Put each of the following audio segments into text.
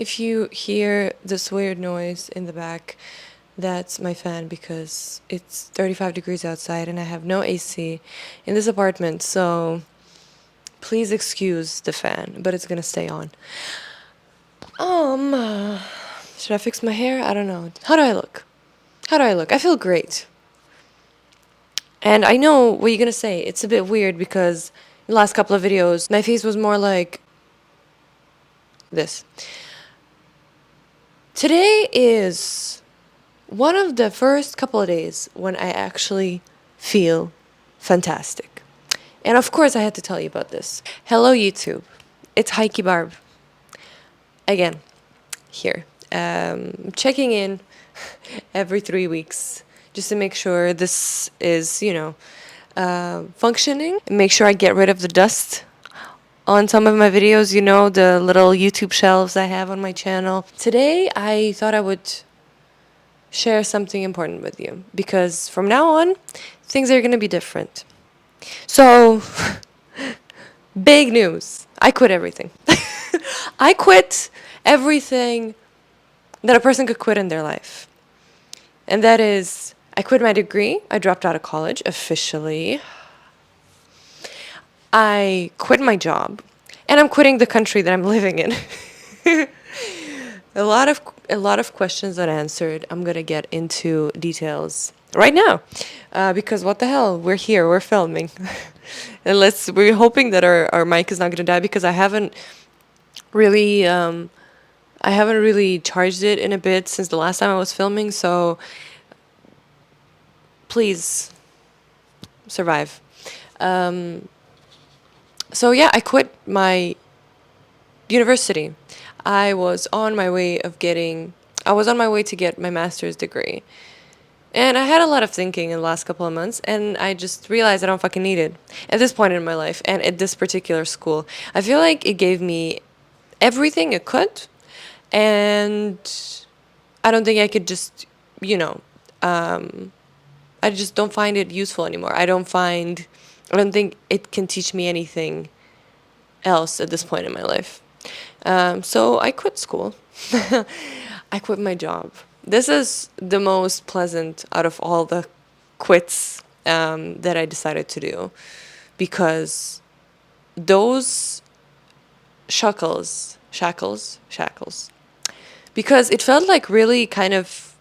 If you hear this weird noise in the back, that's my fan because it's 35 degrees outside and I have no AC in this apartment, so please excuse the fan, but it's gonna stay on. Should I fix my hair? I don't know. How do I look? How do I look? I feel great. And I know what you're gonna say. It's a bit weird because the last couple of videos, my face was more like this. Today is one of the first couple of days when I actually feel fantastic. And of course, I had to tell you about this. Hello, YouTube. It's highkeybarb. Again, here. Checking in every 3 weeks just to make sure this is, functioning. Make sure I get rid of the dust on some of my videos, the little YouTube shelves I have on my channel. Today, I thought I would share something important with you because from now on, things are going to be different. So, big news. I quit everything. I quit everything that a person could quit in their life. And that is, I quit my degree. I dropped out of college officially. I quit my job. And I'm quitting the country that I'm living in. A lot of questions unanswered. I'm gonna get into details right now, because what the hell? We're here. We're filming, and we're hoping that our mic is not gonna die because I haven't really charged it in a bit since the last time I was filming. So please survive. So yeah, I quit my university. I was on my way to get my master's degree. And I had a lot of thinking in the last couple of months, and I just realized I don't fucking need it at this point in my life and at this particular school. I feel like it gave me everything it could, and I don't think I could just, I just don't find it useful anymore. I don't think it can teach me anything else at this point in my life. So I quit school. I quit my job. This is the most pleasant out of all the quits that I decided to do, because those shackles, because it felt like really kind of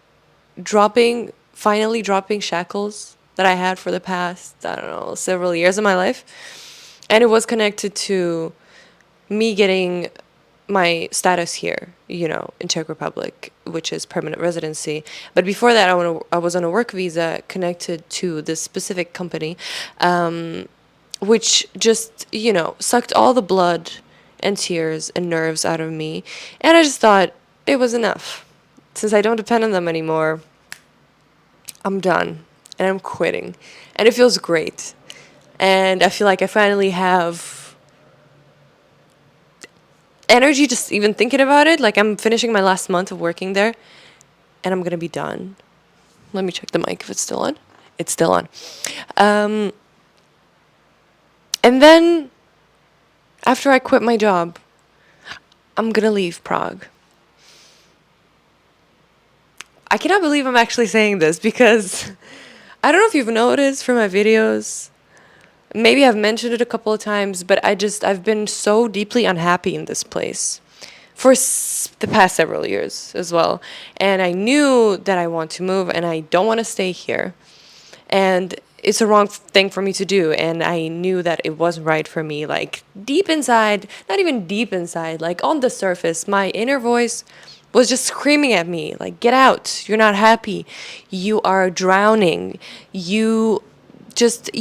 finally dropping shackles that I had for the past, I don't know, several years of my life. And it was connected to me getting my status here, in Czech Republic, which is permanent residency. But before that, I was on a work visa connected to this specific company, which just, sucked all the blood and tears and nerves out of me. And I just thought it was enough. Since I don't depend on them anymore, I'm done and I'm quitting. And it feels great. And I feel like I finally have energy just even thinking about it. Like, I'm finishing my last month of working there and I'm going to be done. Let me check the mic if it's still on. It's still on. And then after I quit my job, I'm going to leave Prague. I cannot believe I'm actually saying this because I don't know if you've noticed from my videos. Maybe I've mentioned it a couple of times, but I've been so deeply unhappy in this place for the past several years as well. And I knew that I want to move and I don't want to stay here. And it's a wrong thing for me to do. And I knew that it wasn't right for me. Like, deep inside, not even deep inside, like on the surface, my inner voice was just screaming at me, like, get out. You're not happy. You are drowning. You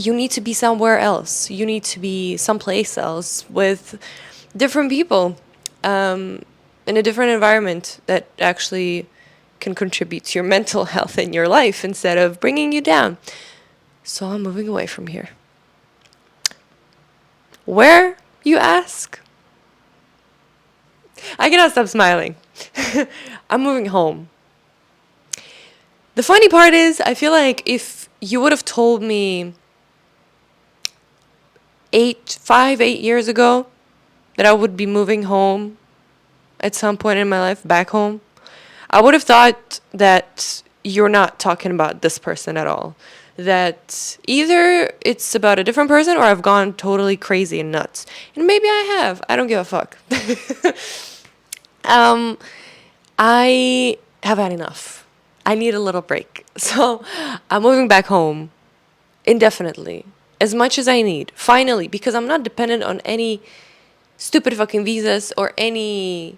need to be somewhere else. You need to be someplace else with different people, in a different environment that actually can contribute to your mental health in your life instead of bringing you down. So I'm moving away from here. Where, you ask? I cannot stop smiling. I'm moving home. The funny part is, I feel like if you would have told me 8 years ago that I would be moving home at some point in my life back home, I would have thought that you're not talking about this person at all. That either it's about a different person or I've gone totally crazy and nuts. And maybe I have. I don't give a fuck. um, I have had enough. I need a little break. So I'm moving back home indefinitely, as much as I need, finally, because I'm not dependent on any stupid fucking visas or any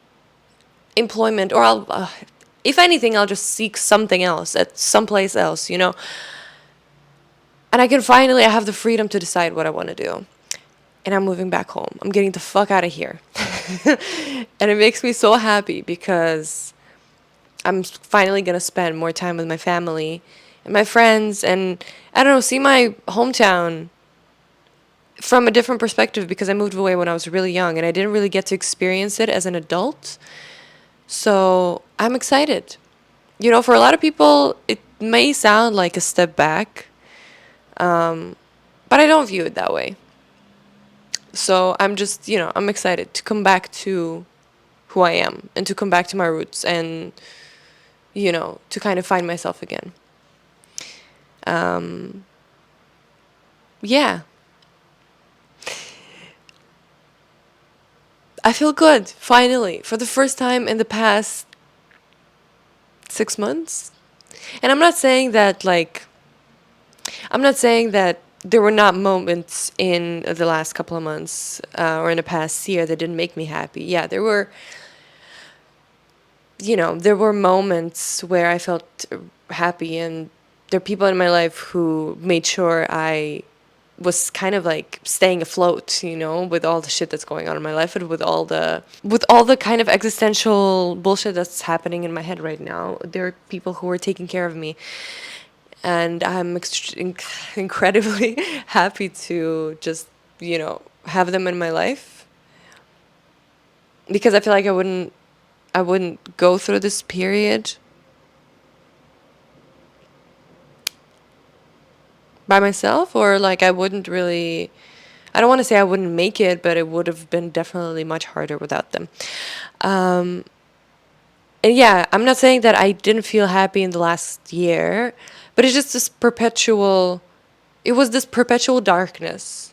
employment, or if anything, I'll just seek something else at someplace else, you know? And I have the freedom to decide what I want to do. And I'm moving back home. I'm getting the fuck out of here. And it makes me so happy because I'm finally going to spend more time with my family and my friends and, I don't know, see my hometown from a different perspective because I moved away when I was really young and I didn't really get to experience it as an adult. So I'm excited. You know, for a lot of people, it may sound like a step back, but I don't view it that way. So I'm just, I'm excited to come back to who I am and to come back to my roots and, to kind of find myself again. Yeah. I feel good, finally, for the first time in the past 6 months. And I'm not saying that there were not moments in the last couple of months or in the past year that didn't make me happy. Yeah, there were moments where I felt happy, and there are people in my life who made sure I was kind of like staying afloat, with all the shit that's going on in my life and with all the kind of existential bullshit that's happening in my head right now. There are people who are taking care of me, and I'm incredibly happy to just, have them in my life, because I feel like I wouldn't go through this period by myself, or like I don't want to say I wouldn't make it, but it would have been definitely much harder without them. Um, and yeah, I'm not saying that I didn't feel happy in the last year, but it's just it was this perpetual darkness,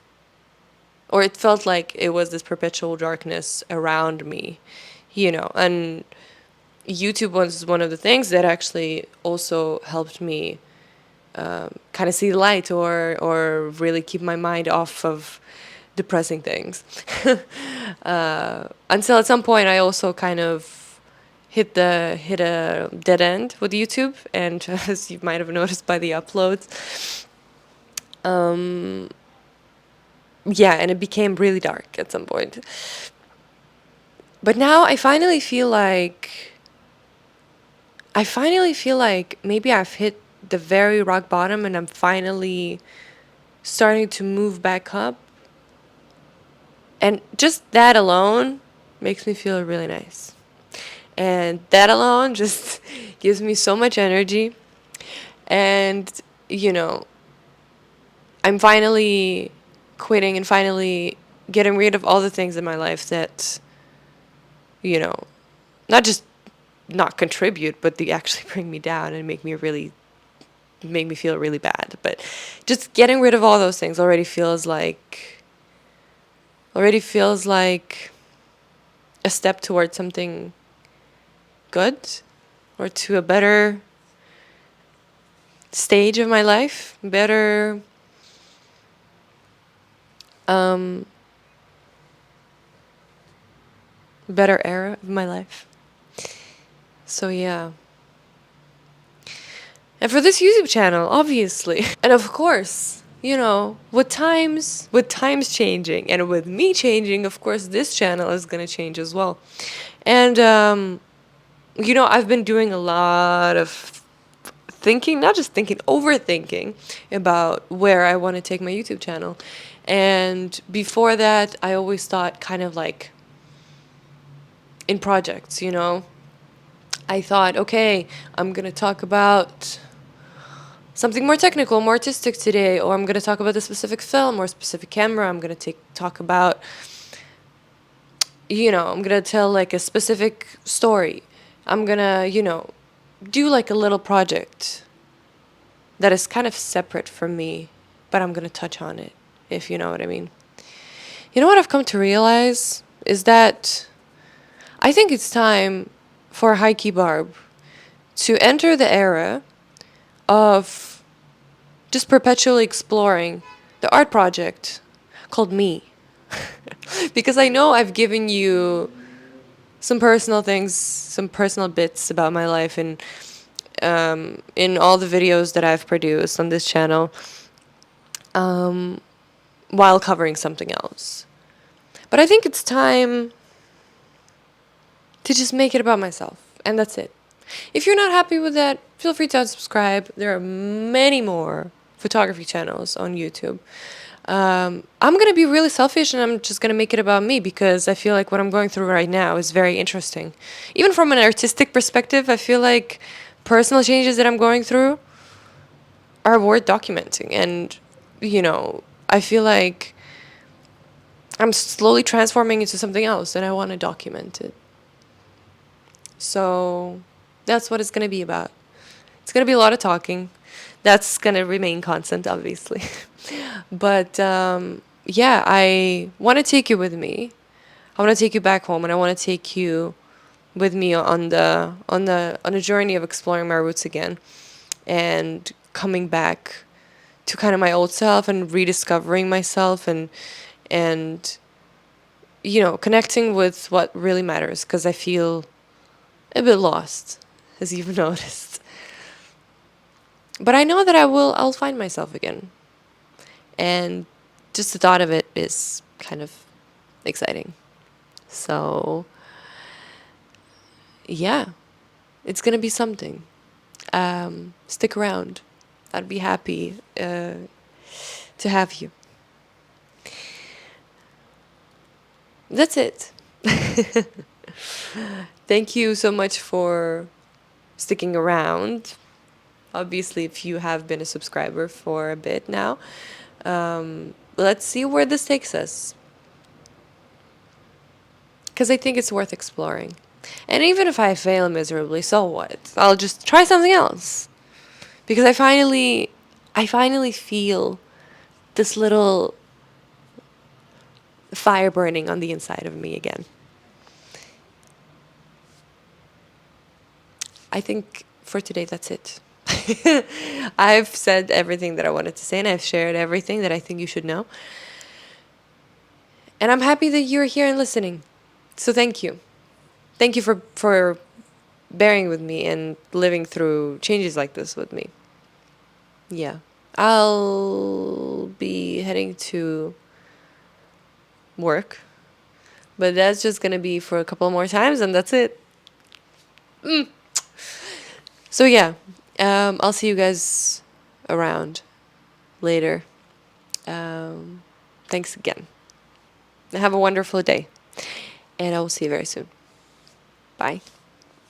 or it felt like it was this perpetual darkness around me, and YouTube was one of the things that actually also helped me kind of see the light, or really keep my mind off of depressing things. Until at some point I also kind of hit a dead end with YouTube, and as you might have noticed by the uploads, yeah, and it became really dark at some point. But now I finally feel like maybe I've hit the very rock bottom, and I'm finally starting to move back up. And just that alone makes me feel really nice. And that alone just gives me so much energy. And, you know, I'm finally quitting and finally getting rid of all the things in my life that, you know, not just not contribute, but they actually bring me down and make me feel really bad. But just getting rid of all those things already feels like a step towards something good, or to a better stage of my life, um better era of my life. So yeah. And for this YouTube channel, obviously. And of course, with times changing and with me changing, of course this channel is going to change as well. And I've been doing a lot of thinking, not just thinking, overthinking about where I want to take my YouTube channel. And before that, I always thought kind of like in projects. I thought, okay, I'm going to talk about something more technical, more artistic today, or I'm going to talk about a specific film or a specific camera. I'm going to talk about I'm gonna tell like a specific story. I'm gonna, do like a little project that is kind of separate from me, but I'm gonna touch on it, if you know what I mean. You know what I've come to realize is that I think it's time for highkeybarb to enter the era of just perpetually exploring the art project called me. Because I know I've given you some personal things, some personal bits about my life, and in all the videos that I've produced on this channel, while covering something else. But I think it's time to just make it about myself, and that's it. If you're not happy with that, feel free to unsubscribe. There are many more photography channels on YouTube. I'm gonna be really selfish and I'm just gonna make it about me because I feel like what I'm going through right now is very interesting. Even from an artistic perspective, I feel like personal changes that I'm going through are worth documenting. And, I feel like I'm slowly transforming into something else and I want to document it. So that's what it's gonna be about. It's gonna be a lot of talking. That's gonna remain constant, obviously. But yeah, I want to take you with me. I want to take you back home, and I want to take you with me on a journey of exploring my roots again, and coming back to kind of my old self and rediscovering myself and connecting with what really matters because I feel a bit lost, as you've noticed. But I know that I'll find myself again. And just the thought of it is kind of exciting. So, yeah, it's going to be something. Stick around. I'd be happy to have you. That's it. Thank you so much for sticking around. Obviously, if you have been a subscriber for a bit now, let's see where this takes us. Because I think it's worth exploring. And even if I fail miserably, so what? I'll just try something else. Because I finally feel this little fire burning on the inside of me again. I think for today, that's it. I've said everything that I wanted to say, and I've shared everything that I think you should know. And I'm happy that you're here and listening. So thank you. Thank you for bearing with me and living through changes like this with me. Yeah. I'll be heading to work, but that's just going to be for a couple more times, and that's it. So yeah, I'll see you guys around later. Thanks again. Have a wonderful day, and I will see you very soon. Bye.